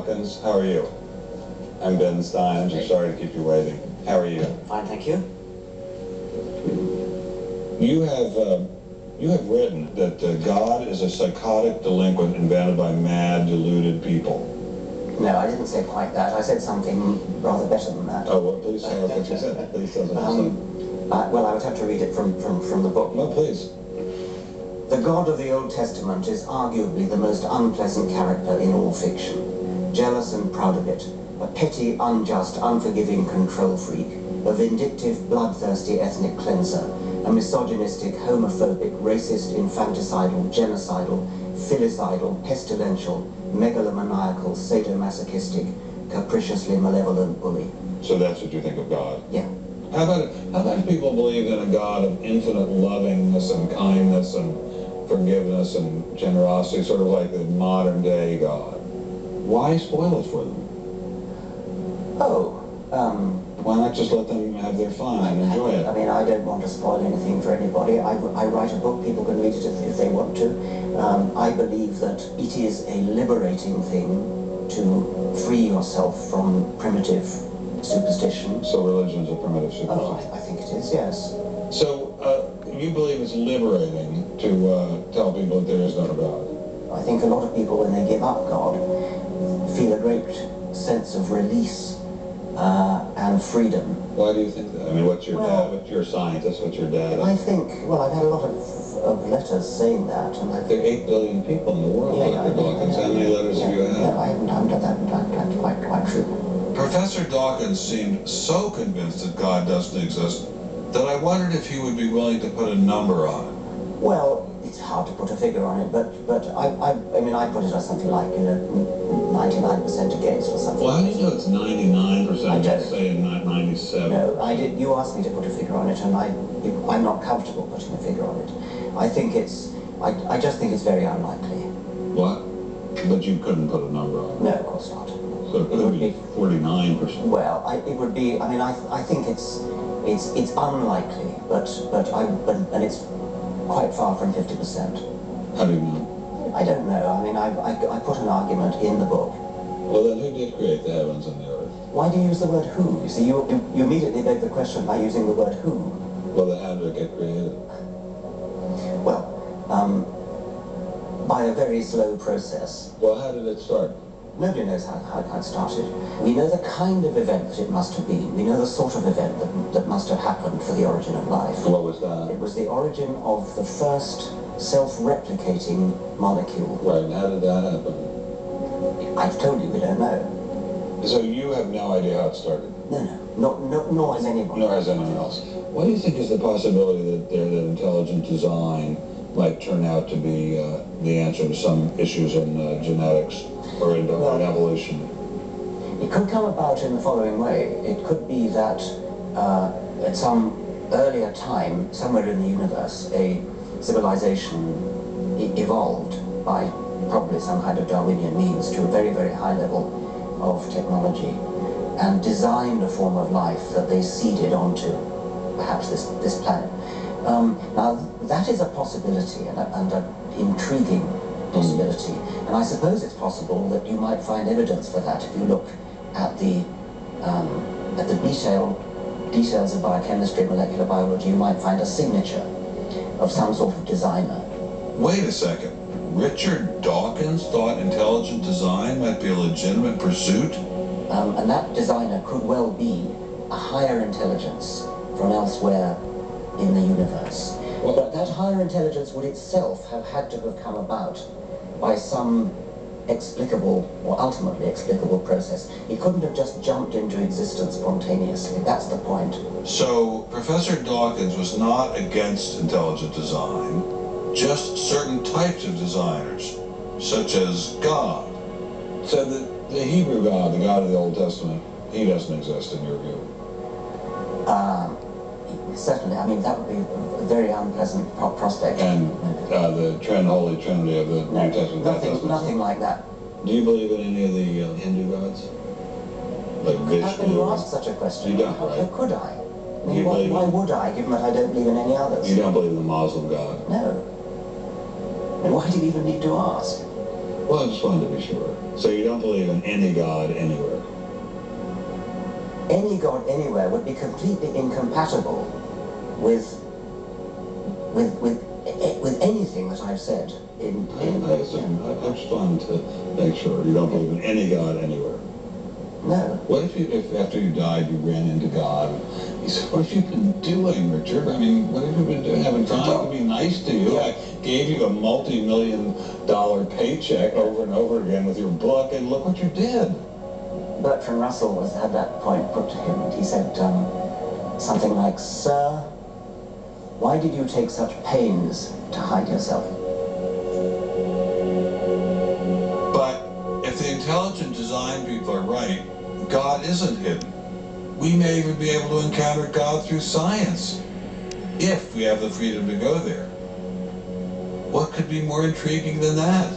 Dawkins. How are you? I'm Ben Stein. I'm so sorry to keep you waiting. How are you? Fine, thank you. You have written that God is a psychotic delinquent invented by mad, deluded people. No, I didn't say quite that. I said something rather better than that. Oh, well, please tell us what you said. Please tell us what you said. Well, I would have to read it from the book. Well, please. The God of the Old Testament is arguably the most unpleasant character in all fiction. Jealous and proud of it, a petty, unjust, unforgiving control freak, a vindictive, bloodthirsty ethnic cleanser, a misogynistic, homophobic, racist, infanticidal, genocidal, filicidal, pestilential, megalomaniacal, sadomasochistic, capriciously malevolent bully. So that's what you think of God? Yeah. How about if people believed in a God of infinite lovingness and kindness and forgiveness and generosity, sort of like the modern day God? Why spoil it for them? Why not just let them have their fun and enjoy it? I mean, I don't want to spoil anything for anybody. I write a book, people can read it if they want to. I believe that it is a liberating thing to free yourself from primitive superstition. So religion's a primitive superstition? Oh, I think it is, yes. So you believe it's liberating to tell people that there is no God? I think a lot of people, when they give up God, feel a great sense of release and freedom. Why do you think that? I mean, what's your dad? What's your scientist? What's your dad? I think, well, I've had a lot of letters saying that. And there are 8 billion people in the world, Dr. Dawkins. How many letters have you had? No, I haven't done that. That's quite true. Professor Dawkins seemed so convinced that God doesn't exist that I wondered if he would be willing to put a number on it. Well, it's hard to put a figure on it, but I mean, I put it as something like, 99% against or something. Well, how do you know it's 99%? I don't. Say not 97. No, I did. You asked me to put a figure on it, and I'm not comfortable putting a figure on it. I think I just think it's very unlikely. What? But you couldn't put a number on it? No, of course not. So it could be 49%. Well, it would be. I mean, I think it's unlikely, but it's quite far from 50%. How do you know? I don't know. I mean, I put an argument in the book. Well, then who did create the heavens and the earth? Why do you use the word who? You see, you immediately beg the question by using the word who. Well, then how did it get created? Well, by a very slow process. Well, how did it start? Nobody knows how it started. We know the kind of event that it must have been. We know the sort of event that must have happened for the origin of life. What was that? It was the origin of the first self-replicating molecule. Right, and how did that happen? I've told you we don't know. So you have no idea how it started? No, nor has anybody. Nor has anyone else. What do you think is the possibility that intelligent design might turn out to be the answer to some issues in genetics or in evolution? It could come about in the following way. It could be that at some earlier time, somewhere in the universe, a civilization evolved by probably some kind of Darwinian means to a very, very high level of technology and designed a form of life that they seeded onto perhaps this planet. Now, that is a possibility and an intriguing possibility. And I suppose it's possible that you might find evidence for that if you look at the details of biochemistry, molecular biology. You might find a signature of some sort of designer. Wait a second. Richard Dawkins thought intelligent design might be a legitimate pursuit? And that designer could well be a higher intelligence from elsewhere in the universe. Well, but that higher intelligence would itself have had to have come about by some explicable or ultimately explicable process. It couldn't have just jumped into existence spontaneously. That's the point. So Professor Dawkins was not against intelligent design, just certain types of designers, such as God. So the Hebrew God, the God of the Old Testament, he doesn't exist in your view? Certainly. I mean, that would be a very unpleasant prospect. And the Holy Trinity of the New Testament? Nothing like that. Do you believe in any of the Hindu gods? Like Vishnu? How can you ask such a question? You don't, right? How could I? Why would I, given that I don't believe in any others? You don't believe in the Muslim God? No. And why do you even need to ask? Well, I just wanted to be sure. So you don't believe in any God anywhere? Any God anywhere would be completely incompatible with anything that I've said. I just wanted to make sure you don't believe in any God anywhere. No. What if after you died you ran into God? He said, "What have you been doing, Richard? I mean, what have you been doing? I've been trying to be nice to you. I gave you a multi-million-dollar paycheck over and over again with your book, and look what you did." Bertrand Russell had that point put to him, and he said something like, "Sir, why did you take such pains to hide yourself?" But if the intelligent design people are right, God isn't hidden. We may even be able to encounter God through science, if we have the freedom to go there. What could be more intriguing than that?